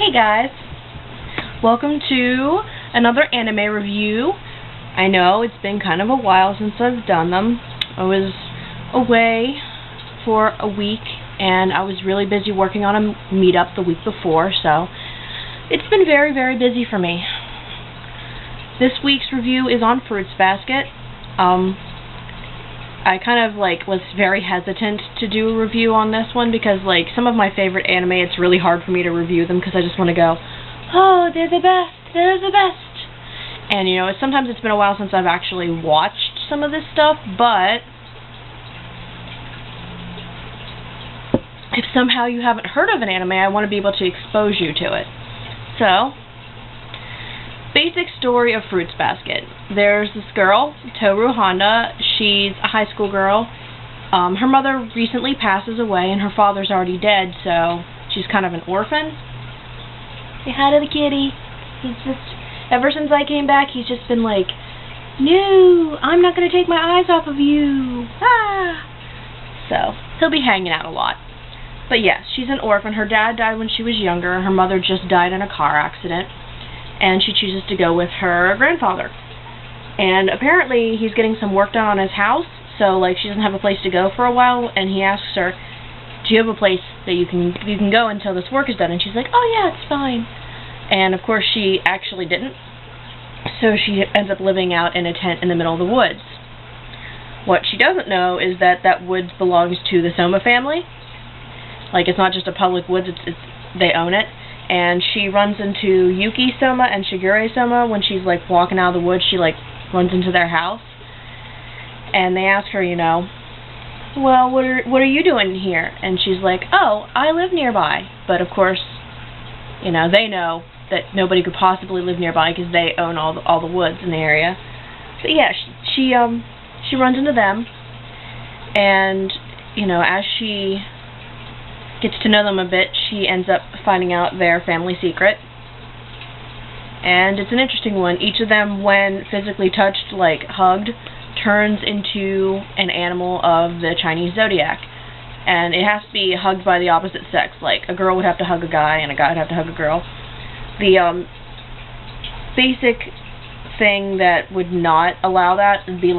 Hey guys, welcome to another anime review. I know it's been kind of a while since I've done them. I was away for a week and I was really busy working on a meetup the week before, so it's been very, very busy for me. This week's review is on Fruits Basket. I kind of was very hesitant to do a review on this one because some of my favorite anime, it's really hard for me to review them because I just want to go, oh, they're the best. And sometimes it's been a while since I've actually watched some of this stuff, but if somehow you haven't heard of an anime, I want to be able to expose you to it. So, basic story of Fruits Basket. There's this girl, Toru Honda. She's a high school girl. Her mother recently passes away and her father's already dead, so she's kind of an orphan. Say hi to the kitty. Ever since I came back, he's just been like, no, I'm not going to take my eyes off of you. Ah! So, he'll be hanging out a lot. But yes, she's an orphan. Her dad died when she was younger. Her mother just died in a car accident. And she chooses to go with her grandfather. And apparently he's getting some work done on his house, so she doesn't have a place to go for a while, and he asks her, do you have a place that you can go until this work is done? And she's like, oh yeah, it's fine. And of course she actually didn't. So she ends up living out in a tent in the middle of the woods. What she doesn't know is that that woods belongs to the Soma family. It's not just a public woods, they own it. And she runs into Yuki Soma and Shigure Soma when she's walking out of the woods. She runs into their house, and they ask her, well, what are you doing here? And she's like, oh, I live nearby. But of course, they know that nobody could possibly live nearby because they own all the woods in the area. So yeah, she runs into them, and as she gets to know them a bit, she ends up finding out their family secret. And it's an interesting one. Each of them, when physically touched, hugged, turns into an animal of the Chinese zodiac. And it has to be hugged by the opposite sex. A girl would have to hug a guy, and a guy would have to hug a girl. The basic thing that would not allow that would be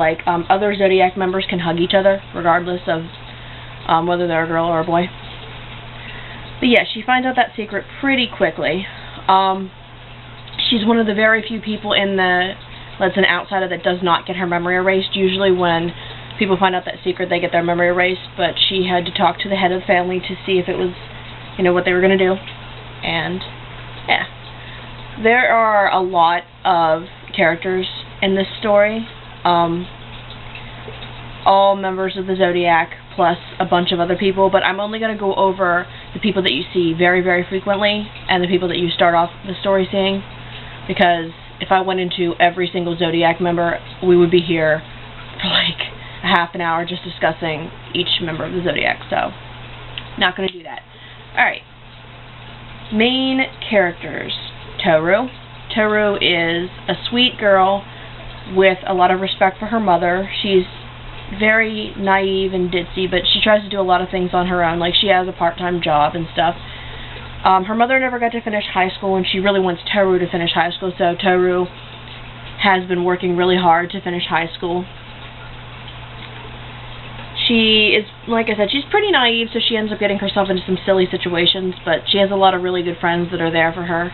other zodiac members can hug each other, regardless of whether they're a girl or a boy. But yeah, she finds out that secret pretty quickly. She's one of the very few people that's an outsider that does not get her memory erased. Usually when people find out that secret, they get their memory erased, but she had to talk to the head of the family to see if it was, what they were going to do. And, yeah. There are a lot of characters in this story. All members of the Zodiac, plus a bunch of other people, but I'm only going to go over the people that you see very, very frequently, and the people that you start off the story seeing, because if I went into every single Zodiac member, we would be here for a half an hour just discussing each member of the Zodiac, so not going to do that. Alright. Main characters. Toru. Toru is a sweet girl with a lot of respect for her mother. She's very naive and ditzy, but she tries to do a lot of things on her own. She has a part-time job and stuff. Her mother never got to finish high school, and she really wants Toru to finish high school, so Toru has been working really hard to finish high school. She is, like I said, she's pretty naive, so she ends up getting herself into some silly situations, but she has a lot of really good friends that are there for her.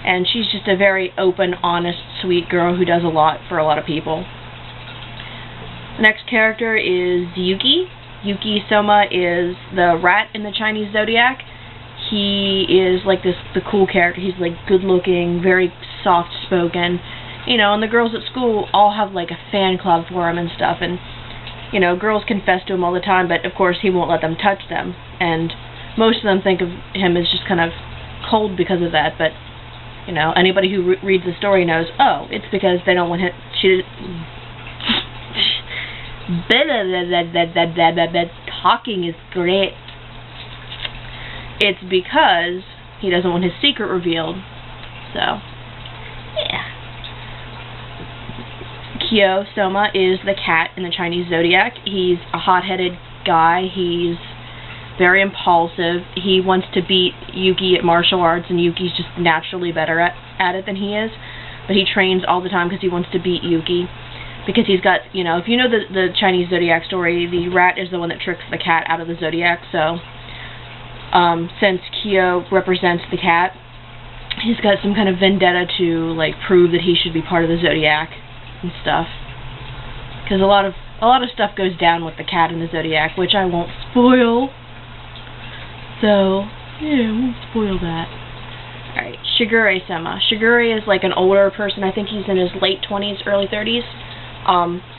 And she's just a very open, honest, sweet girl who does a lot for a lot of people. The next character is Yuki. Yuki Soma is the rat in the Chinese zodiac. He is the cool character. He's good-looking, very soft-spoken. And the girls at school all have a fan club for him and stuff. And, girls confess to him all the time, but of course he won't let them touch them. And most of them think of him as just kind of cold because of that. But, anybody who reads the story knows, oh, it's because they don't want him... Talking is great. It's because he doesn't want his secret revealed. So, yeah. Kyo Soma is the cat in the Chinese zodiac. He's a hot-headed guy. He's very impulsive. He wants to beat Yuki at martial arts, and Yuki's just naturally better at it than he is. But he trains all the time because he wants to beat Yuki. Because he's got, you know, if you know the Chinese zodiac story, the rat is the one that tricks the cat out of the zodiac. So, since Kyo represents the cat, he's got some kind of vendetta to, like, prove that he should be part of the zodiac and stuff. Because a lot of stuff goes down with the cat in the zodiac, which I won't spoil. So, yeah, I won't spoil that. Alright, Shigure-sama. Shigure is like an older person. I think he's in his late 20s, early 30s.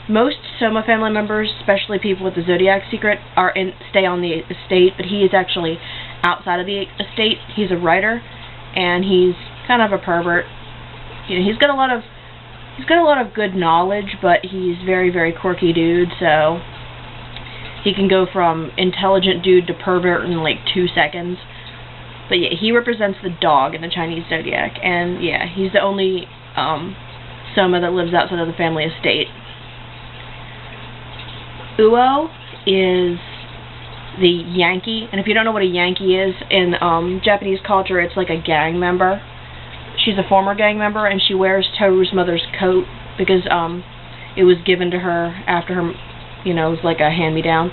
Most Soma family members, especially people with the zodiac secret, stay on the estate, but he is actually outside of the estate. He's a writer, and he's kind of a pervert. You know, he's got a lot of good knowledge, but he's very, very quirky dude, so he can go from intelligent dude to pervert in like 2 seconds. But yeah, he represents the dog in the Chinese zodiac, and yeah, he's the only Soma that lives outside of the family estate. Uo is the Yankee, and if you don't know what a Yankee is, in Japanese culture, it's like a gang member. She's a former gang member, and she wears Toru's mother's coat because it was given to her after her, you know, it was like a hand-me-down.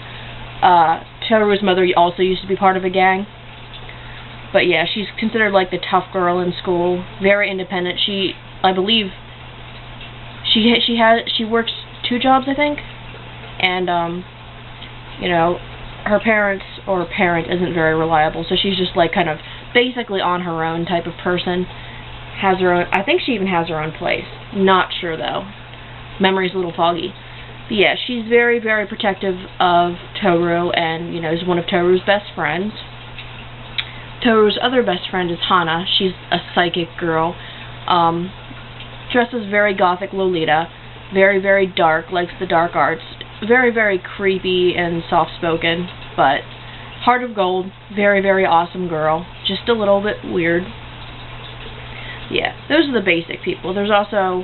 Toru's mother also used to be part of a gang. But yeah, she's considered like the tough girl in school, very independent. I believe, she works 2 jobs, I think, and you know, her parent isn't very reliable, so she's just like kind of basically on her own type of person. Has her own, I think she even has her own place. Not sure though. Memory's a little foggy. But yeah, she's very, very protective of Toru, and you know, is one of Toru's best friends. Toru's other best friend is Hana. She's a psychic girl. Dresses very gothic Lolita. Very, very dark, likes the dark arts. Very, very creepy and soft-spoken, but heart of gold. Very, very awesome girl. Just a little bit weird. Yeah, those are the basic people. There's also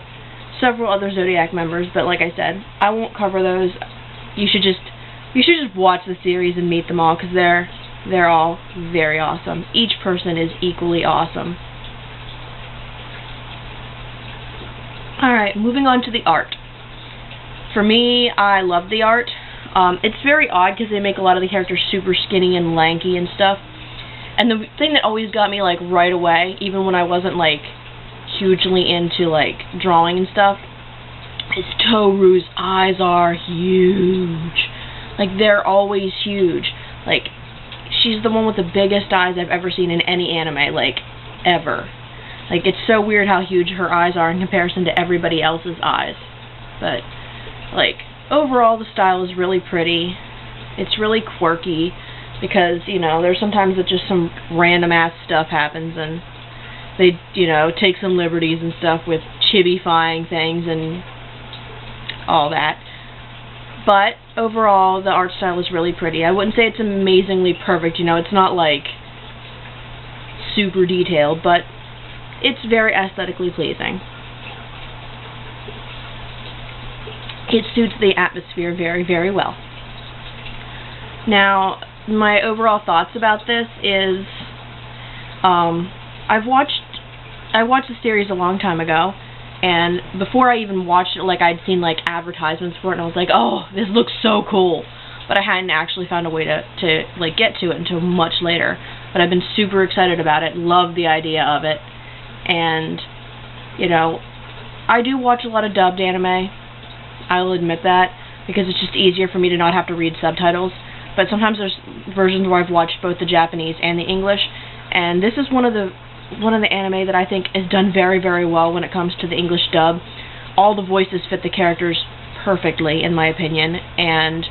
several other Zodiac members, but like I said, I won't cover those. You should just watch the series and meet them all, because they're all very awesome. Each person is equally awesome. Alright, moving on to the art. For me, I love the art. It's very odd because they make a lot of the characters super skinny and lanky and stuff. And the thing that always got me like right away, even when I wasn't like hugely into like drawing and stuff, is Toru's eyes are huge. Like, they're always huge. Like, she's the one with the biggest eyes I've ever seen in any anime, like, ever. Like, it's so weird how huge her eyes are in comparison to everybody else's eyes. But, like, overall the style is really pretty. It's really quirky, because, you know, there's sometimes that just some random-ass stuff happens, and they, you know, take some liberties and stuff with chibi-fying things and all that. But, overall, the art style is really pretty. I wouldn't say it's amazingly perfect, you know, it's not, like, super detailed, but it's very aesthetically pleasing. It suits the atmosphere very, very well. Now, my overall thoughts about this is, I watched the series a long time ago, and before I even watched it, like, I'd seen, like, advertisements for it, and I was like, oh, this looks so cool. But I hadn't actually found a way to like, get to it until much later. But I've been super excited about it, love the idea of it. And, you know, I do watch a lot of dubbed anime. I'll admit that, because it's just easier for me to not have to read subtitles. But sometimes there's versions where I've watched both the Japanese and the English, and this is one of the anime that I think is done very, very well when it comes to the English dub. All the voices fit the characters perfectly, in my opinion, and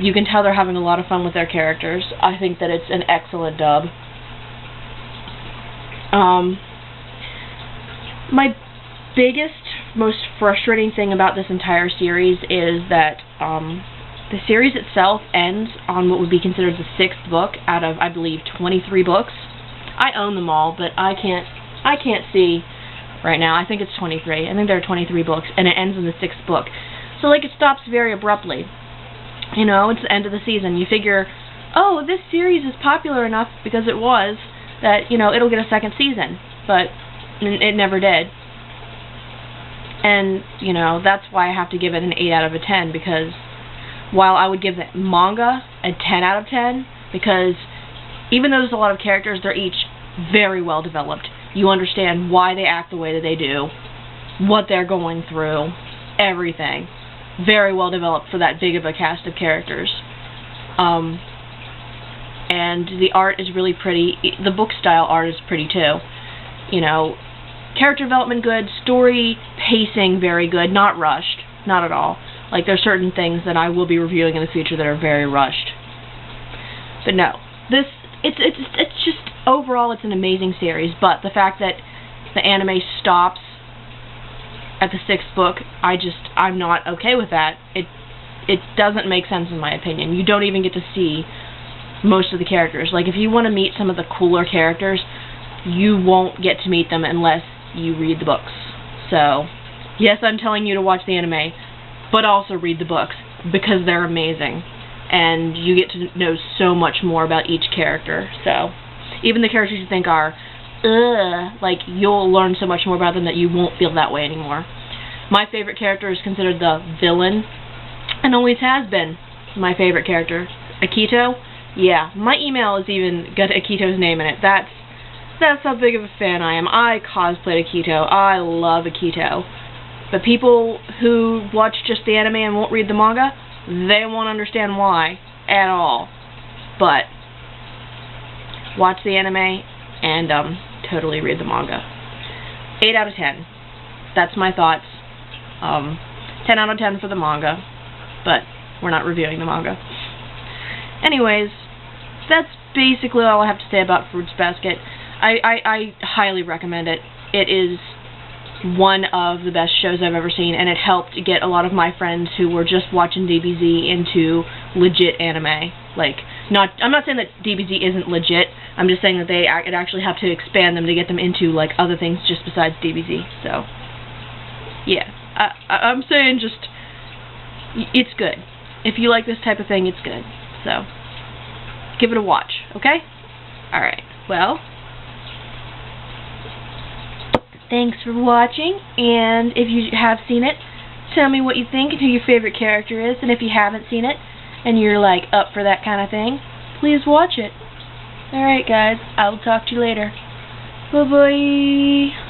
you can tell they're having a lot of fun with their characters. I think that it's an excellent dub. My biggest, most frustrating thing about this entire series is that the series itself ends on what would be considered the 6th book out of, I believe, 23 books. I own them all, but I can't see right now. I think it's 23. I think there are 23 books, and it ends in the 6th book. So, like, it stops very abruptly. You know, it's the end of the season. You figure oh, this series is popular enough, because it was, that, you know, it'll get a second season. But it never did. And, you know, that's why I have to give it an 8 out of a 10, because while I would give the manga a 10 out of 10, because even though there's a lot of characters, they're each very well developed. You understand why they act the way that they do, what they're going through, everything. Very well developed for that big of a cast of characters. And the art is really pretty. The book style art is pretty too. You know, character development good, story pacing very good, not rushed, not at all. Like, there's certain things that I will be reviewing in the future that are very rushed. But no, it's just, overall it's an amazing series, but the fact that the anime stops at the 6th book, I'm not okay with that. It doesn't make sense in my opinion. You don't even get to see most of the characters. Like, if you want to meet some of the cooler characters, you won't get to meet them unless you read the books. So, yes, I'm telling you to watch the anime, but also read the books, because they're amazing. And you get to know so much more about each character. So, even the characters you think are, like, you'll learn so much more about them that you won't feel that way anymore. My favorite character is considered the villain, and always has been my favorite character. Akito? Yeah, my email has even got Akito's name in it. That's how big of a fan I am. I cosplayed Akito. I love Akito. But people who watch just the anime and won't read the manga, they won't understand why at all. But watch the anime and totally read the manga. 8 out of 10. That's my thoughts. 10 out of 10 for the manga, but we're not reviewing the manga. Anyways, that's basically all I have to say about Fruits Basket. I highly recommend it. It is one of the best shows I've ever seen, and it helped get a lot of my friends who were just watching DBZ into legit anime. Like, I'm not saying that DBZ isn't legit, I'm just saying that it actually helped to expand them to get them into, like, other things just besides DBZ. So, yeah. I'm saying just, it's good. If you like this type of thing, it's good. So, give it a watch, okay? Alright, well, thanks for watching, and if you have seen it, tell me what you think and who your favorite character is, and if you haven't seen it, and you're, like, up for that kind of thing, please watch it. Alright, guys, I will talk to you later. Bye-bye.